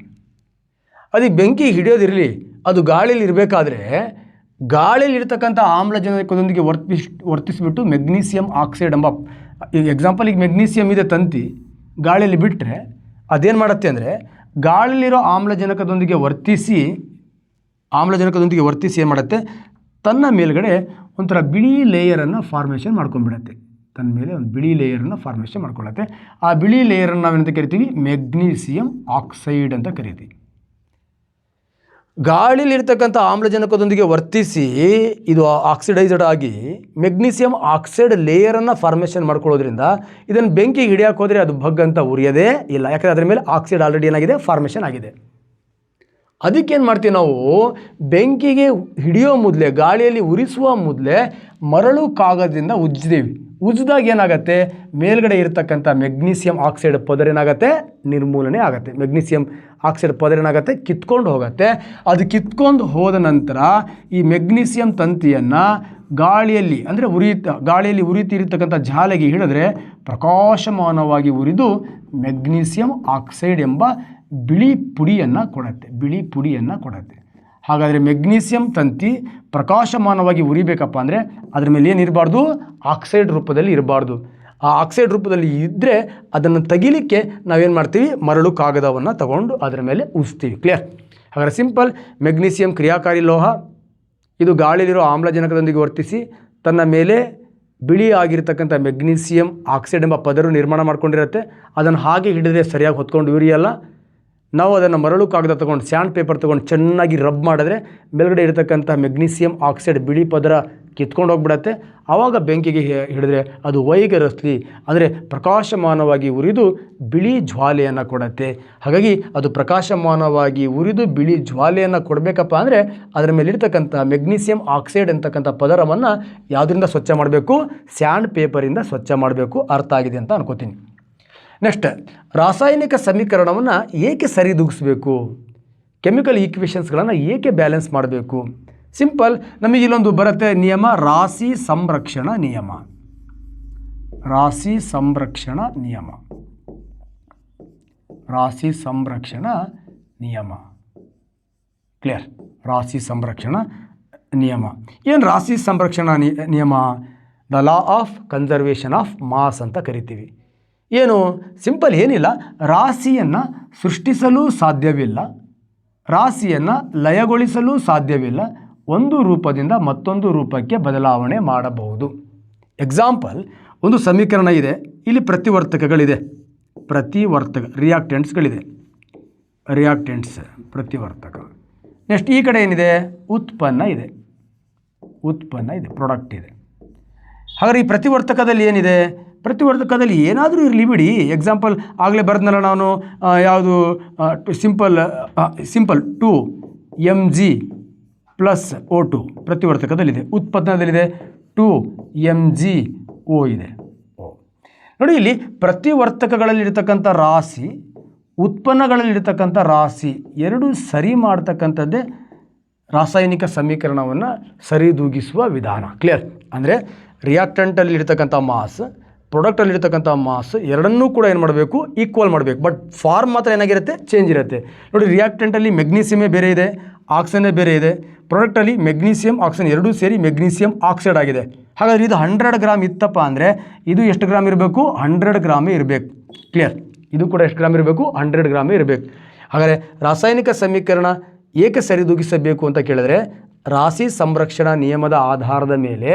Speaker 1: ಅದಕ್ಕೆ ಬೆಂಕಿ ಹಿಡಿಯೋದಿರಲಿ, ಅದು ಗಾಳಿಯಲ್ಲಿ ಇರಬೇಕಾದ್ರೆ ಗಾಳಿಯಲ್ಲಿರ್ತಕ್ಕಂಥ ಆಮ್ಲಜನಕದೊಂದಿಗೆ ವರ್ತಿಸಿಬಿಟ್ಟು ಮೆಗ್ನೀಷಿಯಂ ಆಕ್ಸೈಡ್ ಎಂಬ, ಈಗ ಎಕ್ಸಾಂಪಲ್ ಈಗ ಮೆಗ್ನೀಷಿಯಂ ಇದೆ ತಂತಿ, ಗಾಳಿಯಲ್ಲಿ ಬಿಟ್ಟರೆ ಅದೇನು ಮಾಡುತ್ತೆ ಅಂದರೆ ಗಾಳಿಯಲ್ಲಿರೋ ಆಮ್ಲಜನಕದೊಂದಿಗೆ ವರ್ತಿಸಿ ಏನು ಮಾಡುತ್ತೆ, ತನ್ನ ಮೇಲ್ಗಡೆ ಒಂಥರ ಬಿಳಿ ಲೇಯರನ್ನು ಫಾರ್ಮೇಷನ್ ಮಾಡ್ಕೊಂಡ್ಬಿಡುತ್ತೆ. ತನ್ನ ಮೇಲೆ ಒಂದು ಬಿಳಿ ಲೇಯರನ್ನು ಫಾರ್ಮೇಷನ್ ಮಾಡ್ಕೊಳ್ಳುತ್ತೆ. ಆ ಬಿಳಿ ಲೇಯರನ್ನು ನಾವೇನಂತ ಕರಿತೀವಿ, ಮೆಗ್ನೀಷಿಯಂ ಆಕ್ಸೈಡ್ ಅಂತ ಕರಿತೀವಿ. ಗಾಳಿಲಿರ್ತಕ್ಕಂಥ ಆಮ್ಲಜನಕದೊಂದಿಗೆ ವರ್ತಿಸಿ ಇದು ಆಕ್ಸಿಡೈಸ್ಡ್ ಆಗಿ ಮೆಗ್ನೀಸಿಯಂ ಆಕ್ಸೈಡ್ ಲೇಯರನ್ನು ಫಾರ್ಮೇಷನ್ ಮಾಡ್ಕೊಳ್ಳೋದ್ರಿಂದ ಇದನ್ನು ಬೆಂಕಿಗೆ ಹಿಡಿಯೋಕೆ ಹೋದರೆ ಅದು ಭಗ್ ಅಂತ ಉರಿಯೋದೇ ಇಲ್ಲ, ಯಾಕಂದರೆ ಅದರ ಮೇಲೆ ಆಕ್ಸೈಡ್ ಆಲ್ರೆಡಿ ಏನಾಗಿದೆ, ಫಾರ್ಮೇಷನ್ ಆಗಿದೆ. ಅದಕ್ಕೇನು ಮಾಡ್ತೀವಿ ನಾವು, ಬೆಂಕಿಗೆ ಹಿಡಿಯೋ ಮೊದಲೇ, ಗಾಳಿಯಲ್ಲಿ ಉರಿಸುವ ಮೊದಲೇ ಮರಳು ಕಾಗದದಿಂದ ಉಜ್ಜಿದ್ದೀವಿ. ಉಜ್ಜಿದಾಗ ಏನಾಗುತ್ತೆ, ಮೇಲ್ಗಡೆ ಇರತಕ್ಕಂಥ ಮೆಗ್ನೀಸಿಯಂ ಆಕ್ಸೈಡ್ ಪದರ ಏನಾಗುತ್ತೆ, ನಿರ್ಮೂಲನೆ ಆಗುತ್ತೆ. ಮೆಗ್ನೀಸಿಯಂ ಆಕ್ಸೈಡ್ ಪದರ ಏನಾಗುತ್ತೆ, ಕಿತ್ಕೊಂಡು ಹೋಗುತ್ತೆ. ಅದು ಕಿತ್ಕೊಂಡು ಹೋದ ನಂತರ ಈ ಮೆಗ್ನೀಸಿಯಂ ತಂತಿಯನ್ನು ಗಾಳಿಯಲ್ಲಿ ಉರಿತಿರ್ತಕ್ಕಂಥ ಜಾಲೆಗೆ ಹಿಡಿದ್ರೆ ಪ್ರಕಾಶಮಾನವಾಗಿ ಉರಿದು ಮೆಗ್ನೀಸಿಯಂ ಆಕ್ಸೈಡ್ ಎಂಬ ಬಿಳಿ ಪುಡಿಯನ್ನು ಕೊಡುತ್ತೆ. ಹಾಗಾದರೆ ಮೆಗ್ನೀಸಿಯಂ ತಂತಿ ಪ್ರಕಾಶಮಾನವಾಗಿ ಉರಿಬೇಕಪ್ಪ ಅಂದರೆ ಅದ್ರ ಮೇಲೆ ಏನಿರಬಾರ್ದು, ಆಕ್ಸೈಡ್ ರೂಪದಲ್ಲಿ ಇರಬಾರ್ದು. ಆ ಆಕ್ಸೈಡ್ ರೂಪದಲ್ಲಿ ಇದ್ದರೆ ಅದನ್ನು ತೆಗಿಲಿಕ್ಕೆ ನಾವೇನು ಮಾಡ್ತೀವಿ, ಮರಳು ಕಾಗದವನ್ನು ತಗೊಂಡು ಅದರ ಮೇಲೆ ಉಜ್ತೀವಿ. ಕ್ಲಿಯರ್? ಹಾಗಾದರೆ ಸಿಂಪಲ್, ಮೆಗ್ನೀಸಿಯಂ ಕ್ರಿಯಾಕಾರಿ ಲೋಹ, ಇದು ಗಾಳಿಲಿರೋ ಆಮ್ಲಜನಕದೊಂದಿಗೆ ವರ್ತಿಸಿ ತನ್ನ ಮೇಲೆ ಬಿಳಿ ಆಗಿರ್ತಕ್ಕಂಥ ಮೆಗ್ನೀಸಿಯಂ ಆಕ್ಸೈಡ್ ಎಂಬ ಪದರು ನಿರ್ಮಾಣ ಮಾಡ್ಕೊಂಡಿರುತ್ತೆ. ಅದನ್ನು ಹಾಗೆ ಹಿಡಿದ್ರೆ ಸರಿಯಾಗಿ ಹೊತ್ಕೊಂಡು ಉರಿಯಲ್ಲ. ನಾವು ಅದನ್ನು ಮರಳು ಕಾಗದ ತೊಗೊಂಡು, ಸ್ಯಾಂಡ್ ಪೇಪರ್ ತೊಗೊಂಡು ಚೆನ್ನಾಗಿ ರಬ್ ಮಾಡಿದ್ರೆ ಮೇಲ್ಗಡೆ ಇರತಕ್ಕಂಥ ಮೆಗ್ನೀಸಿಯಂ ಆಕ್ಸೈಡ್ ಬಿಳಿ ಪದರ ಕಿತ್ಕೊಂಡು ಹೋಗ್ಬಿಡತ್ತೆ. ಆವಾಗ ಬೆಂಕಿಗೆ ಹಿಡಿದ್ರೆ ಅದು ವೈಗರಸ್ಲಿ ಅಂದರೆ ಪ್ರಕಾಶಮಾನವಾಗಿ ಉರಿದು ಬಿಳಿ ಜ್ವಾಲೆಯನ್ನು ಕೊಡುತ್ತೆ. ಹಾಗಾಗಿ ಅದು ಪ್ರಕಾಶಮಾನವಾಗಿ ಉರಿದು ಬಿಳಿ ಜ್ವಾಲೆಯನ್ನು ಕೊಡಬೇಕಪ್ಪ ಅಂದರೆ ಅದರ ಮೇಲಿರ್ತಕ್ಕಂಥ ಮೆಗ್ನೀಸಿಯಂ ಆಕ್ಸೈಡ್ ಅಂತಕ್ಕಂಥ ಪದರವನ್ನು ಯಾವುದರಿಂದ ಸ್ವಚ್ಛ ಮಾಡಬೇಕು, ಸ್ಯಾಂಡ್ ಪೇಪರಿಂದ ಸ್ವಚ್ಛ ಮಾಡಬೇಕು. ಅರ್ಥ ಆಗಿದೆ ಅಂತ ಅನ್ಕೋತೀನಿ. ನೆಕ್ಸ್ಟ್, ರಾಸಾಯನಿಕ ಸಮೀಕರಣವನ್ನು ಏಕೆ ಸರಿದೂಗಿಸಬೇಕು, ಕೆಮಿಕಲ್ ಈಕ್ವೇಷನ್ಸ್ಗಳನ್ನು ಏಕೆ ಬ್ಯಾಲೆನ್ಸ್ ಮಾಡಬೇಕು? ಸಿಂಪಲ್, ನಮಗೆ ಇಲ್ಲೊಂದು ಬರುತ್ತೆ ನಿಯಮ, ರಾಶಿ ಸಂರಕ್ಷಣಾ ನಿಯಮ. ಕ್ಲಿಯರ್? ರಾಶಿ ಸಂರಕ್ಷಣಾ ನಿಯಮ ಏನು? ರಾಶಿ ಸಂರಕ್ಷಣಾ ನಿಯಮ the law of conservation of mass ಅಂತ ಕರಿತೀವಿ. ಏನು? ಸಿಂಪಲ್, ಏನಿಲ್ಲ, ರಾಶಿಯನ್ನು ಸೃಷ್ಟಿಸಲು ಸಾಧ್ಯವಿಲ್ಲ, ರಾಶಿಯನ್ನು ಲಯಗೊಳಿಸಲು ಸಾಧ್ಯವಿಲ್ಲ, ಒಂದು ರೂಪದಿಂದ ಮತ್ತೊಂದು ರೂಪಕ್ಕೆ ಬದಲಾವಣೆ ಮಾಡಬಹುದು. ಎಕ್ಸಾಂಪಲ್, ಒಂದು ಸಮೀಕರಣ ಇದೆ, ಇಲ್ಲಿ ಪ್ರತಿವರ್ತಕಗಳಿದೆ, ರಿಯಾಕ್ಟೆಂಟ್ಸ್ಗಳಿದೆ, ಪ್ರತಿವರ್ತಕ. ನೆಕ್ಸ್ಟ್ ಈ ಕಡೆ ಏನಿದೆ, ಉತ್ಪನ್ನ ಇದೆ, ಪ್ರಾಡಕ್ಟ್ ಇದೆ. ಹಾಗಾದ್ರೆ ಈ ಪ್ರತಿವರ್ತಕದಲ್ಲಿ ಏನಿದೆ, ಪ್ರತಿವರ್ತಕದಲ್ಲಿ ಏನಾದರೂ ಇರಲಿ ಬಿಡಿ. ಎಕ್ಸಾಂಪಲ್ ಆಗಲೇ ಬರೆದ್ನಲ್ಲ ನಾನು, ಯಾವುದು ಸಿಂಪಲ್ 2mg + O2 ಪ್ರತಿವರ್ತಕದಲ್ಲಿದೆ. ಉತ್ಪನ್ನದಲ್ಲಿದೆ 2mgO ಇದೆ. ನೋಡಿ, ಇಲ್ಲಿ ಪ್ರತಿವರ್ತಕಗಳಲ್ಲಿರ್ತಕ್ಕಂಥ ರಾಶಿ, ಉತ್ಪನ್ನಗಳಲ್ಲಿರ್ತಕ್ಕಂಥ ರಾಶಿ ಎರಡೂ ಸರಿ ಮಾಡ್ತಕ್ಕಂಥದ್ದೇ ರಾಸಾಯನಿಕ ಸಮೀಕರಣವನ್ನು ಸರಿದೂಗಿಸುವ ವಿಧಾನ. ಕ್ಲಿಯರ್? ಅಂದರೆ ರಿಯಾಕ್ಟೆಂಟಲ್ಲಿರ್ತಕ್ಕಂಥ ಮಾಸ್, ಪ್ರಾಡಕ್ಟಲ್ಲಿರ್ತಕ್ಕಂಥ ಮಾಸ್ ಎರಡನ್ನೂ ಕೂಡ ಏನು ಮಾಡಬೇಕು, ಈಕ್ವಲ್ ಮಾಡಬೇಕು. ಬಟ್ ಫಾರ್ಮ್ ಮಾತ್ರ ಏನಾಗಿರುತ್ತೆ, ಚೇಂಜ್ ಇರುತ್ತೆ. ನೋಡಿ, ರಿಯಾಕ್ಟೆಂಟಲ್ಲಿ ಮೆಗ್ನೀಸಿಯಮೇ ಬೇರೆ ಇದೆ, ಆಕ್ಸಿಜನ್ನೇ ಬೇರೆ ಇದೆ. ಪ್ರಾಡಕ್ಟಲ್ಲಿ ಮೆಗ್ನೀಸಿಯಂ ಆಕ್ಸಿಜನ್ ಎರಡೂ ಸೇರಿ ಮೆಗ್ನೀಸಿಯಂ ಆಕ್ಸೈಡ್ ಆಗಿದೆ. ಹಾಗಾದರೆ ಇದು 100 ಗ್ರಾಮ್ ಇತ್ತಪ್ಪ ಅಂದರೆ ಇದು ಎಷ್ಟು ಗ್ರಾಮ್ ಇರಬೇಕು, 100 ಗ್ರಾಮೇ ಇರಬೇಕು. ಕ್ಲಿಯರ್? ಇದು ಕೂಡ ಎಷ್ಟು ಗ್ರಾಮ್ ಇರಬೇಕು, 100 ಗ್ರಾಮೇ ಇರಬೇಕು. ಹಾಗಾದರೆ ರಾಸಾಯನಿಕ ಸಮೀಕರಣ ಏಕೆ ಸರಿದೂಗಿಸಬೇಕು ಅಂತ ಕೇಳಿದ್ರೆ, ರಾಶಿ ಸಂರಕ್ಷಣಾ ನಿಯಮದ ಆಧಾರದ ಮೇಲೆ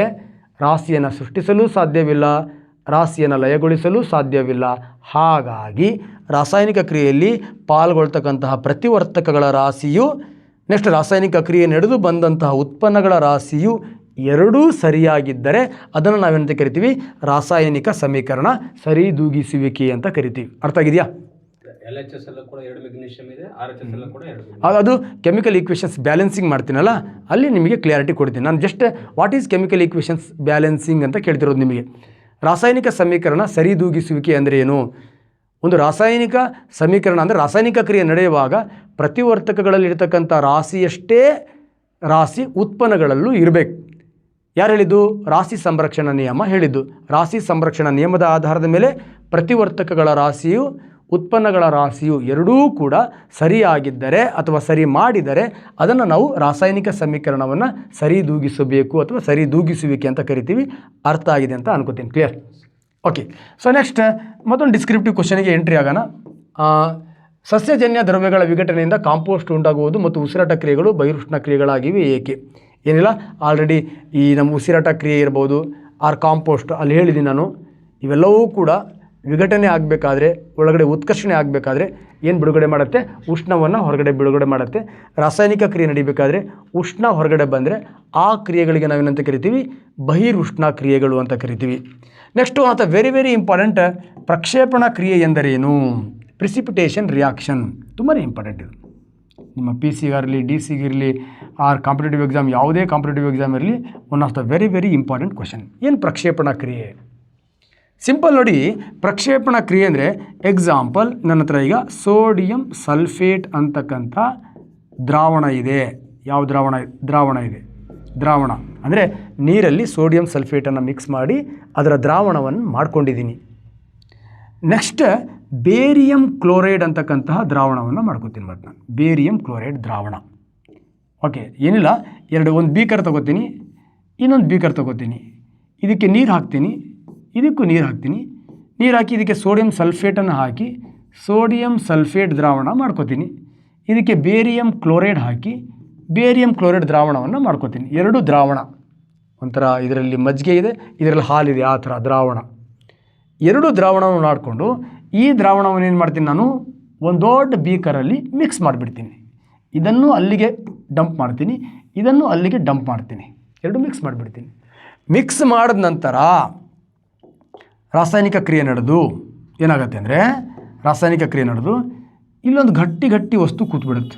Speaker 1: ರಾಶಿಯನ್ನು ಸೃಷ್ಟಿಸಲು ಸಾಧ್ಯವಿಲ್ಲ, ರಾಶಿಯನ್ನು ಲಯಗೊಳಿಸಲು ಸಾಧ್ಯವಿಲ್ಲ. ಹಾಗಾಗಿ ರಾಸಾಯನಿಕ ಕ್ರಿಯೆಯಲ್ಲಿ ಪಾಲ್ಗೊಳ್ತಕ್ಕಂತಹ ಪ್ರತಿವರ್ತಕಗಳ ರಾಶಿಯು, ನೆಕ್ಸ್ಟ್ ರಾಸಾಯನಿಕ ಕ್ರಿಯೆ ನಡೆದು ಬಂದಂತಹ ಉತ್ಪನ್ನಗಳ ರಾಶಿಯು ಎರಡೂ ಸರಿಯಾಗಿದ್ದರೆ ಅದನ್ನು ನಾವೇನಂತ ಕರಿತೀವಿ, ರಾಸಾಯನಿಕ ಸಮೀಕರಣ ಸರಿದೂಗಿಸುವಿಕೆ ಅಂತ ಕರಿತೀವಿ. ಅರ್ಥ ಆಗಿದೆಯಾ?
Speaker 2: LHS ಅಲ್ಲೂ ಕೂಡ 2 ಮೆಗ್ನೀಷಿಯಂ ಇದೆ, RHS ಅಲ್ಲೂ ಕೂಡ 2.
Speaker 1: ಅದು ಕೆಮಿಕಲ್ ಈಕ್ವೇಷನ್ಸ್ ಬ್ಯಾಲೆನ್ಸಿಂಗ್ ಮಾಡ್ತೀನಲ್ಲ, ಅಲ್ಲಿ ನಿಮಗೆ ಕ್ಲಿಯಾರಿಟಿ ಕೊಡ್ತೀನಿ. ನಾನು just what is chemical equations balancing ಅಂತ ಕೇಳ್ತಿರೋದು ನಿಮಗೆ. ರಾಸಾಯನಿಕ ಸಮೀಕರಣ ಸರಿದೂಗಿಸುವಿಕೆ ಅಂದರೆ ಏನು? ಒಂದು ರಾಸಾಯನಿಕ ಸಮೀಕರಣ ಅಂದರೆ ರಾಸಾಯನಿಕ ಕ್ರಿಯೆ ನಡೆಯುವಾಗ ಪ್ರತಿವರ್ತಕಗಳಲ್ಲಿರ್ತಕ್ಕಂಥ ರಾಶಿಯಷ್ಟೇ ರಾಶಿ ಉತ್ಪನ್ನಗಳಲ್ಲೂ ಇರಬೇಕು. ಯಾರು ಹೇಳಿದ್ದು? ರಾಶಿ ಸಂರಕ್ಷಣಾ ನಿಯಮ ಹೇಳಿದ್ದು. ರಾಶಿ ಸಂರಕ್ಷಣಾ ನಿಯಮದ ಆಧಾರದ ಮೇಲೆ ಪ್ರತಿವರ್ತಕಗಳ ರಾಶಿಯು, ಉತ್ಪನ್ನಗಳ ರಾಶಿಯು ಎರಡೂ ಕೂಡ ಸರಿಯಾಗಿದ್ದರೆ ಅಥವಾ ಸರಿ ಮಾಡಿದರೆ ಅದನ್ನು ನಾವು ರಾಸಾಯನಿಕ ಸಮೀಕರಣವನ್ನು ಸರಿದೂಗಿಸಬೇಕು ಅಥವಾ ಸರಿದೂಗಿಸುವಿಕೆ ಅಂತ ಕರಿತೀವಿ. ಅರ್ಥ ಆಗಿದೆ ಅಂತ ಅನ್ಕೋತೀನಿ. ಕ್ಲಿಯರ್? ಓಕೆ. ಸೊ ನೆಕ್ಸ್ಟ್ ಮತ್ತೊಂದು ಡಿಸ್ಕ್ರಿಪ್ಟಿವ್ ಕ್ವಶನಿಗೆ ಎಂಟ್ರಿ ಆಗೋಣ. ಸಸ್ಯಜನ್ಯ ದ್ರವ್ಯಗಳ ವಿಘಟನೆಯಿಂದ ಕಾಂಪೋಸ್ಟ್ ಉಂಟಾಗುವುದು ಮತ್ತು ಉಸಿರಾಟ ಕ್ರಿಯೆಗಳು ಬಹಿರುಷ್ಣ ಕ್ರಿಯೆಗಳಾಗಿವೆ ಏಕೆ? ಏನಿಲ್ಲ, ಆಲ್ರೆಡಿ ಈ ನಮ್ಮ ಉಸಿರಾಟ ಕ್ರಿಯೆ ಇರ್ಬೋದು, ಆರ್ ಕಾಂಪೋಸ್ಟ್ ಅಲ್ಲಿ ಹೇಳಿದ್ದೀನಿ ನಾನು. ಇವೆಲ್ಲವೂ ಕೂಡ ವಿಘಟನೆ ಆಗಬೇಕಾದ್ರೆ, ಒಳಗಡೆ ಉತ್ಕರ್ಷಣೆ ಆಗಬೇಕಾದ್ರೆ ಏನು ಬಿಡುಗಡೆ ಮಾಡುತ್ತೆ? ಉಷ್ಣವನ್ನು ಹೊರಗಡೆ ಬಿಡುಗಡೆ ಮಾಡುತ್ತೆ. ರಾಸಾಯನಿಕ ಕ್ರಿಯೆ ನಡಿಬೇಕಾದ್ರೆ ಉಷ್ಣ ಹೊರಗಡೆ ಬಂದರೆ ಆ ಕ್ರಿಯೆಗಳಿಗೆ ನಾವೇನಂತ ಕರಿತೀವಿ? ಬಹಿರುಷ್ಣ ಕ್ರಿಯೆಗಳು ಅಂತ ಕರಿತೀವಿ. ನೆಕ್ಸ್ಟು ಅಂತ ವೆರಿ ವೆರಿ ಇಂಪಾರ್ಟೆಂಟ್, ಪ್ರಕ್ಷೇಪಣ ಕ್ರಿಯೆ ಎಂದರೇನು? Precipitation reaction. ತುಂಬಾ ಇಂಪಾರ್ಟೆಂಟ್ ಇದು. ನಿಮ್ಮ ಪಿ ಸಿಗಾರಲಿ, ಡಿ ಸಿಗಿರಲಿ, ಆರ್ ಕಾಂಪಿಟೇಟಿವ್ ಎಕ್ಸಾಮ್, ಯಾವುದೇ ಕಾಂಪಿಟೇಟಿವ್ ಎಕ್ಸಾಮ್ ಇರಲಿ, one of the very very important question. ಏನು ಪ್ರಕ್ಷೇಪಣ ಕ್ರಿಯೆ? ಸಿಂಪಲ್ ನೋಡಿ, ಪ್ರಕ್ಷೇಪಣ ಕ್ರಿಯೆ ಅಂದರೆ ಎಕ್ಸಾಂಪಲ್, ನನ್ನ ಹತ್ರ ಈಗ ಸೋಡಿಯಂ ಸಲ್ಫೇಟ್ ಅಂತಕ್ಕಂಥ ದ್ರಾವಣ ಇದೆ. ಯಾವ ದ್ರಾವಣ ಇದೆ? ದ್ರಾವಣ ಅಂದರೆ ನೀರಲ್ಲಿ ಸೋಡಿಯಂ ಸಲ್ಫೇಟನ್ನು ಮಿಕ್ಸ್ ಮಾಡಿ ಅದರ ದ್ರಾವಣವನ್ನು ಮಾಡ್ಕೊಂಡಿದ್ದೀನಿ. ನೆಕ್ಸ್ಟ್ ಬೇರಿಯಂ ಕ್ಲೋರೈಡ್ ಅಂತಕ್ಕಂತಹ ದ್ರಾವಣವನ್ನು ಮಾಡ್ಕೊತೀನಿ. ಮತ್ತು ನಾನು ಬೇರಿಯಂ ಕ್ಲೋರೈಡ್ ದ್ರಾವಣ. ಓಕೆ, ಏನಿಲ್ಲ, ಒಂದು ಬೀಕರ್ ತೊಗೋತೀನಿ, ಇನ್ನೊಂದು ಬೀಕರ್ ತೊಗೋತೀನಿ, ಇದಕ್ಕೆ ನೀರು ಹಾಕ್ತೀನಿ, ಇದಕ್ಕೂ ನೀರು ಹಾಕ್ತೀನಿ, ನೀರು ಹಾಕಿ ಇದಕ್ಕೆ ಸೋಡಿಯಂ ಸಲ್ಫೇಟನ್ನು ಹಾಕಿ ಸೋಡಿಯಂ ಸಲ್ಫೇಟ್ ದ್ರಾವಣ ಮಾಡ್ಕೋತೀನಿ. ಇದಕ್ಕೆ ಬೇರಿಯಂ ಕ್ಲೋರೈಡ್ ಹಾಕಿ ಬೇರಿಯಂ ಕ್ಲೋರೈಡ್ ದ್ರಾವಣವನ್ನು ಮಾಡ್ಕೋತೀನಿ. ಎರಡು ದ್ರಾವಣ, ಒಂಥರ ಇದರಲ್ಲಿ ಮಜ್ಜಿಗೆ ಇದೆ, ಇದರಲ್ಲಿ ಹಾಲಿದೆ, ಆ ಥರ ದ್ರಾವಣ. ಎರಡು ದ್ರಾವಣವನ್ನು ಮಾಡಿಕೊಂಡು ಈ ದ್ರಾವಣವನ್ನು ಏನು ಮಾಡ್ತೀನಿ? ನಾನು ಒಂದು ದೊಡ್ಡ ಬೀಕರಲ್ಲಿ ಮಿಕ್ಸ್ ಮಾಡಿಬಿಡ್ತೀನಿ. ಇದನ್ನು ಅಲ್ಲಿಗೆ ಡಂಪ್ ಮಾಡ್ತೀನಿ, ಇದನ್ನು ಅಲ್ಲಿಗೆ ಡಂಪ್ ಮಾಡ್ತೀನಿ, ಎರಡು ಮಿಕ್ಸ್ ಮಾಡಿಬಿಡ್ತೀನಿ. ಮಿಕ್ಸ್ ಮಾಡಿದ ನಂತರ ರಾಸಾಯನಿಕ ಕ್ರಿಯೆ ನಡೆದು ಏನಾಗುತ್ತೆ ಅಂದರೆ, ರಾಸಾಯನಿಕ ಕ್ರಿಯೆ ನಡೆದು ಇಲ್ಲೊಂದು ಗಟ್ಟಿ ವಸ್ತು ಕೂತ್ಬಿಡುತ್ತೆ.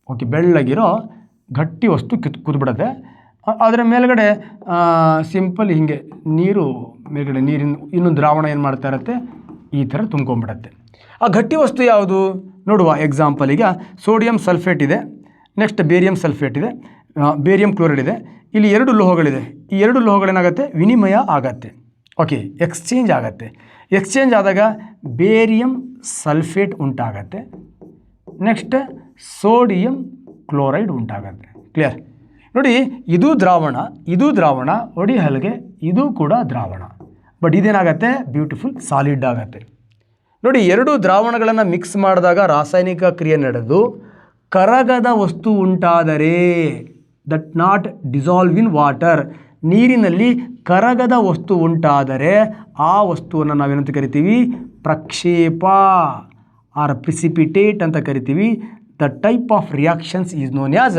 Speaker 1: ಓಕೆ, ಬೆಳ್ಳಗಿರೋ ಗಟ್ಟಿ ವಸ್ತು ಕೂತ್ಬಿಡುತ್ತೆ. ಅದರ ಮೇಲ್ಗಡೆ ಸಿಂಪಲ್ ಹಿಂಗೆ ನೀರು, ಮೇಲ್ಗಡೆ ನೀರಿನ ಇನ್ನೊಂದು ದ್ರಾವಣ ಏನು ಮಾಡ್ತಾ ಇರುತ್ತೆ? ಈ ಥರ ತುಂಬ್ಕೊಂಡ್ಬಿಡತ್ತೆ. ಆ ಗಟ್ಟಿ ವಸ್ತು ಯಾವುದು ನೋಡುವ. ಎಕ್ಸಾಂಪಲ್, ಈಗ ಸೋಡಿಯಂ ಸಲ್ಫೇಟ್ ಇದೆ, ನೆಕ್ಸ್ಟ್ ಬೇರಿಯಂ ಸಲ್ಫೇಟ್ ಇದೆ, ಬೇರಿಯಂ ಕ್ಲೋರೈಡ್ ಇದೆ. ಇಲ್ಲಿ ಎರಡು ಲೋಹಗಳಿದೆ. ಈ ಎರಡು ಲೋಹಗಳೇನಾಗುತ್ತೆ? ವಿನಿಮಯ ಆಗತ್ತೆ. ಓಕೆ, ಎಕ್ಸ್ಚೇಂಜ್ ಆಗತ್ತೆ. ಎಕ್ಸ್ಚೇಂಜ್ ಆದಾಗ ಬೇರಿಯಂ ಸಲ್ಫೇಟ್ ಉಂಟಾಗತ್ತೆ, ನೆಕ್ಸ್ಟ್ ಸೋಡಿಯಂ ಕ್ಲೋರೈಡ್ ಉಂಟಾಗತ್ತೆ. ಕ್ಲಿಯರ್? ನೋಡಿ, ಇದು ದ್ರಾವಣ, ಒಡಿ ಹಲ್ಗೆ ಇದು ಕೂಡ ದ್ರಾವಣ. ಬಟ್ ಇದೇನಾಗತ್ತೆ? ಬ್ಯೂಟಿಫುಲ್ ಸಾಲಿಡ್ ಆಗತ್ತೆ. ನೋಡಿ, ಎರಡು ದ್ರಾವಣಗಳನ್ನು ಮಿಕ್ಸ್ ಮಾಡಿದಾಗ ರಾಸಾಯನಿಕ ಕ್ರಿಯೆ ನಡೆದು ಕರಗದ ವಸ್ತು ಉಂಟಾದರೆ, that not dissolve in water, ನೀರಿನಲ್ಲಿ ಕರಗದ ವಸ್ತು ಉಂಟಾದರೆ ಆ ವಸ್ತುವನ್ನು ನಾವೇನಂತ ಕರಿತೀವಿ? ಪ್ರಕ್ಷೇಪ ಆರ್ ಪ್ರಿಸಿಪಿಟೇಟ್ ಅಂತ ಕರಿತೀವಿ. The type of reactions is known as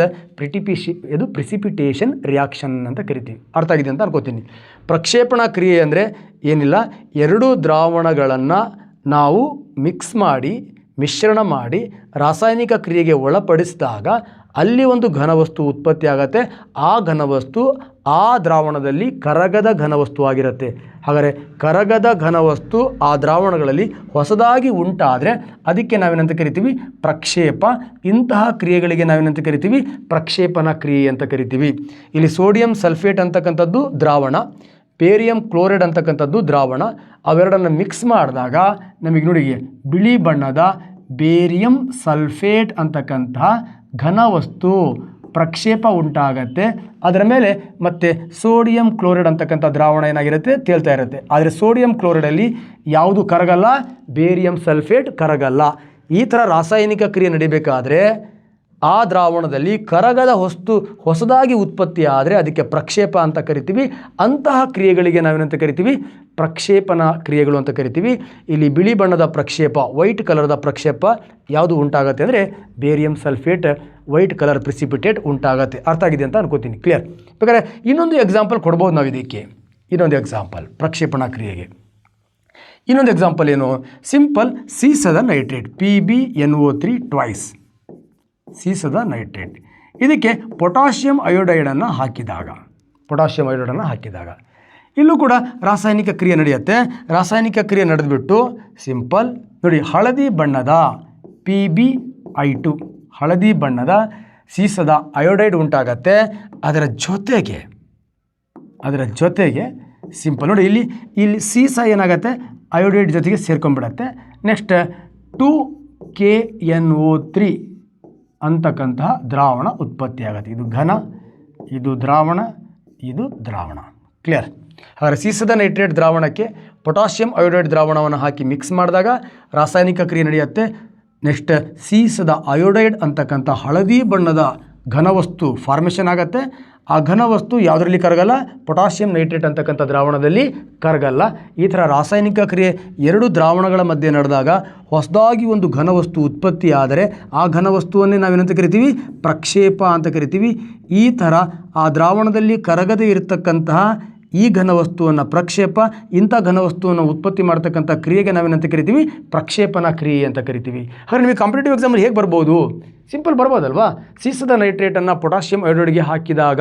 Speaker 1: precipitation reaction ಅಂತ ಕರಿತೀವಿ. ಅರ್ಥ ಆಗಿದೆ ಅಂತ ಅನ್ಕೋತೀನಿ. ಪ್ರಕ್ಷೇಪಣಾ ಕ್ರಿಯೆ ಅಂದರೆ ಏನಿಲ್ಲ, ಎರಡು ದ್ರಾವಣಗಳನ್ನು ನಾವು ಮಿಕ್ಸ್ ಮಾಡಿ, ಮಿಶ್ರಣ ಮಾಡಿ ರಾಸಾಯನಿಕ ಕ್ರಿಯೆಗೆ ಒಳಪಡಿಸಿದಾಗ ಅಲ್ಲಿ ಒಂದು ಘನವಸ್ತು ಉತ್ಪತ್ತಿ ಆಗುತ್ತೆ. ಆ ಘನವಸ್ತು ಆ ದ್ರಾವಣದಲ್ಲಿ ಕರಗದ ಘನವಸ್ತು ಆಗಿರುತ್ತೆ. ಹಾಗಾದರೆ ಕರಗದ ಘನವಸ್ತು ಆ ದ್ರಾವಣಗಳಲ್ಲಿ ಹೊಸದಾಗಿ ಉಂಟಾದರೆ ಅದಕ್ಕೆ ನಾವೇನಂತ ಕರಿತೀವಿ? ಪ್ರಕ್ಷೇಪ. ಇಂತಹ ಕ್ರಿಯೆಗಳಿಗೆ ನಾವೇನಂತ ಕರಿತೀವಿ? ಪ್ರಕ್ಷೇಪಣ ಕ್ರಿಯೆ ಅಂತ ಕರಿತೀವಿ. ಇಲ್ಲಿ ಸೋಡಿಯಂ ಸಲ್ಫೇಟ್ ಅಂತಕ್ಕಂಥದ್ದು ದ್ರಾವಣ, ಬೇರಿಯಂ ಕ್ಲೋರೈಡ್ ಅಂತಕ್ಕಂಥದ್ದು ದ್ರಾವಣ. ಅವೆರಡನ್ನು ಮಿಕ್ಸ್ ಮಾಡಿದಾಗ ನಮಗೆ ನೋಡಿ ಬಿಳಿ ಬಣ್ಣದ ಬೇರಿಯಂ ಸಲ್ಫೇಟ್ ಅಂತಕ್ಕಂತಹ ಘನವಸ್ತು ಪ್ರಕ್ಷೇಪ ಉಂಟಾಗತ್ತೆ. ಅದರ ಮೇಲೆ ಮತ್ತೆ ಸೋಡಿಯಂ ಕ್ಲೋರೈಡ್ ಅಂತಕ್ಕಂಥ ದ್ರಾವಣ ಏನಾಗಿರುತ್ತೆ? ತೇಲ್ತಾ ಇರುತ್ತೆ. ಆದರೆ ಸೋಡಿಯಂ ಕ್ಲೋರೈಡಲ್ಲಿ ಯಾವುದು ಕರಗಲ್ಲ? Barium sulphate ಕರಗಲ್ಲ. ಈ ಥರ ರಾಸಾಯನಿಕ ಕ್ರಿಯೆ ನಡಿಬೇಕಾದ್ರೆ ಆ ದ್ರಾವಣದಲ್ಲಿ ಕರಗದ ವಸ್ತು ಹೊಸದಾಗಿ ಉತ್ಪತ್ತಿ ಆದರೆ ಅದಕ್ಕೆ ಪ್ರಕ್ಷೇಪ ಅಂತ ಕರಿತೀವಿ. ಅಂತಹ ಕ್ರಿಯೆಗಳಿಗೆ ನಾವೇನಂತ ಕರಿತೀವಿ? ಪ್ರಕ್ಷೇಪಣ ಕ್ರಿಯೆಗಳು ಅಂತ ಕರಿತೀವಿ. ಇಲ್ಲಿ ಬಿಳಿ ಬಣ್ಣದ ಪ್ರಕ್ಷೇಪ, ವೈಟ್ ಕಲರ್ದ ಪ್ರಕ್ಷೇಪ ಯಾವುದು ಉಂಟಾಗುತ್ತೆ ಅಂದರೆ barium sulphate white colour precipitate ಉಂಟಾಗುತ್ತೆ. ಅರ್ಥ ಆಗಿದೆ ಅಂತ ಅನ್ಕೋತೀನಿ. ಕ್ಲಿಯರ್? ಬೇಕಾದ್ರೆ ಇನ್ನೊಂದು ಎಕ್ಸಾಂಪಲ್ ಕೊಡ್ಬೋದು ನಾವು ಇದಕ್ಕೆ. ಇನ್ನೊಂದು ಎಕ್ಸಾಂಪಲ್ ಪ್ರಕ್ಷೇಪಣ ಕ್ರಿಯೆಗೆ ಇನ್ನೊಂದು ಎಕ್ಸಾಂಪಲ್ ಏನು? ಸಿಂಪಲ್ ಸೀಸದ ನೈಟ್ರೇಟ್ PbNO3 ಟ್ವೈಸ್, ಸೀಸದ ನೈಟ್ರೇಟ್. ಇದಕ್ಕೆ ಪೊಟ್ಯಾಷಿಯಂ ಅಯೋಡೈಡನ್ನು ಹಾಕಿದಾಗ ಇಲ್ಲೂ ಕೂಡ ರಾಸಾಯನಿಕ ಕ್ರಿಯೆ ನಡೆಯುತ್ತೆ. ರಾಸಾಯನಿಕ ಕ್ರಿಯೆ ನಡೆದುಬಿಟ್ಟು ಸಿಂಪಲ್ ನೋಡಿ, ಹಳದಿ ಬಣ್ಣದ PbI2, ಹಳದಿ ಬಣ್ಣದ ಸೀಸದ ಅಯೋಡೈಡ್ ಉಂಟಾಗತ್ತೆ. ಅದರ ಜೊತೆಗೆ ಸಿಂಪಲ್ ನೋಡಿ, ಇಲ್ಲಿ ಸೀಸ ಏನಾಗುತ್ತೆ? ಅಯೋಡೈಡ್ ಜೊತೆಗೆ ಸೇರ್ಕೊಂಡ್ಬಿಡತ್ತೆ. ನೆಕ್ಸ್ಟ್ 2KNO3 ಅಂತಕ್ಕಂತಹ ದ್ರಾವಣ ಉತ್ಪತ್ತಿ ಆಗುತ್ತೆ. ಇದು ಘನ, ಇದು ದ್ರಾವಣ. ಕ್ಲಿಯರ್? ಹಾಗಾದರೆ ಸೀಸದ ನೈಟ್ರೇಟ್ ದ್ರಾವಣಕ್ಕೆ ಪೊಟ್ಯಾಷಿಯಂ ಅಯೋಡೈಡ್ ದ್ರಾವಣವನ್ನು ಹಾಕಿ ಮಿಕ್ಸ್ ಮಾಡಿದಾಗ ರಾಸಾಯನಿಕ ಕ್ರಿಯೆ ನಡೆಯುತ್ತೆ. ನೆಕ್ಸ್ಟ್ ಸೀಸದ ಅಯೋಡೈಡ್ ಅಂತಕ್ಕಂಥ ಹಳದಿ ಬಣ್ಣದ ಘನವಸ್ತು ಫಾರ್ಮೇಷನ್ ಆಗುತ್ತೆ. ಆ ಘನವಸ್ತು ಯಾವುದರಲ್ಲಿ ಕರಗಲ್ಲ? ಪೊಟ್ಯಾಷಿಯಂ ನೈಟ್ರೇಟ್ ಅಂತಕ್ಕಂಥ ದ್ರಾವಣದಲ್ಲಿ ಕರಗಲ್ಲ. ಈ ಥರ ರಾಸಾಯನಿಕ ಕ್ರಿಯೆ ಎರಡು ದ್ರಾವಣಗಳ ಮಧ್ಯೆ ನಡೆದಾಗ ಹೊಸದಾಗಿ ಒಂದು ಘನವಸ್ತು ಉತ್ಪತ್ತಿ ಆದರೆ ಆ ಘನವಸ್ತುವನ್ನೇ ನಾವೇನಂತ ಕರಿತೀವಿ? ಪ್ರಕ್ಷೇಪ ಅಂತ ಕರಿತೀವಿ. ಈ ಥರ ಆ ದ್ರಾವಣದಲ್ಲಿ ಕರಗದೇ ಇರತಕ್ಕಂತಹ ಈ ಘನವಸ್ತುವನ್ನು ಪ್ರಕ್ಷೇಪ, ಇಂಥ ಘನವಸ್ತುವನ್ನು ಉತ್ಪತ್ತಿ ಮಾಡ್ತಕ್ಕಂಥ ಕ್ರಿಯೆಗೆ ನಾವೇನಂತ ಕರಿತೀವಿ? ಪ್ರಕ್ಷೇಪಣ ಕ್ರಿಯೆ ಅಂತ ಕರಿತೀವಿ. ಹಾಗೆ ನಿಮಗೆ ಕಾಂಪಿಟೇಟಿವ್ ಎಕ್ಸಾಮಲ್ಲಿ ಹೇಗೆ ಬರ್ಬೋದು? ಸಿಂಪಲ್ ಬರ್ಬೋದಲ್ವಾ? ಸೀಸದ ನೈಟ್ರೇಟನ್ನು ಪೊಟ್ಯಾಷಿಯಂ ಅಯೋಡೈಡ್ಗೆ ಹಾಕಿದಾಗ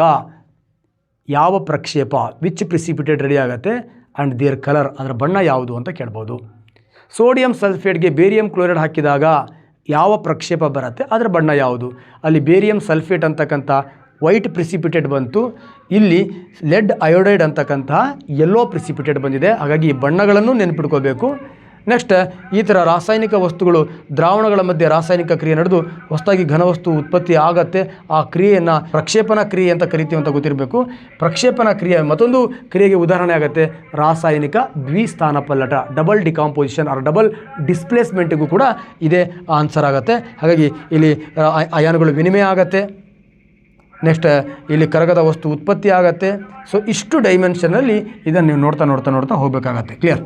Speaker 1: ಯಾವ ಪ್ರಕ್ಷೇಪ, ವಿಚ್ ಪ್ರಿಸಿಪಿಟೇಟ್ ರೆಡಿ ಆಗುತ್ತೆ ಆ್ಯಂಡ್ ದೇರ್ ಕಲರ್, ಅದರ ಬಣ್ಣ ಯಾವುದು ಅಂತ ಕೇಳ್ಬೋದು. ಸೋಡಿಯಂ ಸಲ್ಫೇಟ್ಗೆ ಬೇರಿಯಂ ಕ್ಲೋರೈಡ್ ಹಾಕಿದಾಗ ಯಾವ ಪ್ರಕ್ಷೇಪ ಬರುತ್ತೆ, ಅದರ ಬಣ್ಣ ಯಾವುದು? ಅಲ್ಲಿ ಬೇರಿಯಂ ಸಲ್ಫೇಟ್ ಅಂತಕ್ಕಂಥ ವೈಟ್ ಪ್ರಿಸಿಪಿಟೇಟ್ ಬಂತು, ಇಲ್ಲಿ ಲೆಡ್ ಅಯೋಡೈಡ್ ಅಂತಕ್ಕಂತಹ ಯೆಲ್ಲೋ ಪ್ರಿಸಿಪಿಟೇಟ್ ಬಂದಿದೆ. ಹಾಗಾಗಿ ಈ ಬಣ್ಣಗಳನ್ನು ನೆನಪಿಟ್ಕೋಬೇಕು. ನೆಕ್ಸ್ಟ್, ಈ ಥರ ರಾಸಾಯನಿಕ ವಸ್ತುಗಳು ದ್ರಾವಣಗಳ ಮಧ್ಯೆ ರಾಸಾಯನಿಕ ಕ್ರಿಯೆ ನಡೆದು ಹೊಸದಾಗಿ ಘನವಸ್ತು ಉತ್ಪತ್ತಿ ಆಗತ್ತೆ. ಆ ಕ್ರಿಯೆಯನ್ನು ಪ್ರಕ್ಷೇಪಣ ಕ್ರಿಯೆ ಅಂತ ಕರಿತೀವಿ ಅಂತ ಗೊತ್ತಿರಬೇಕು. ಪ್ರಕ್ಷೇಪಣ ಕ್ರಿಯೆ ಮತ್ತೊಂದು ಕ್ರಿಯೆಗೆ ಉದಾಹರಣೆ ಆಗುತ್ತೆ ರಾಸಾಯನಿಕ ದ್ವಿಸ್ಥಾನ ಪಲ್ಲಟ, ಡಬಲ್ ಡಿಕಾಂಪೋಸಿಷನ್ ಆರ್ ಡಬಲ್ ಡಿಸ್ಪ್ಲೇಸ್ಮೆಂಟಿಗೂ ಕೂಡ ಇದೇ ಆನ್ಸರ್ ಆಗುತ್ತೆ. ಹಾಗಾಗಿ ಇಲ್ಲಿ ಅಯಾನುಗಳು ವಿನಿಮಯ ಆಗುತ್ತೆ. ನೆಕ್ಸ್ಟ್, ಇಲ್ಲಿ ಕರಗದ ವಸ್ತು ಉತ್ಪತ್ತಿ ಆಗುತ್ತೆ. ಸೊ ಇಷ್ಟು ಡೈಮೆನ್ಷನಲ್ಲಿ ಇದನ್ನು ನೀವು ನೋಡ್ತಾ ಹೋಗಬೇಕಾಗತ್ತೆ. ಕ್ಲಿಯರ್?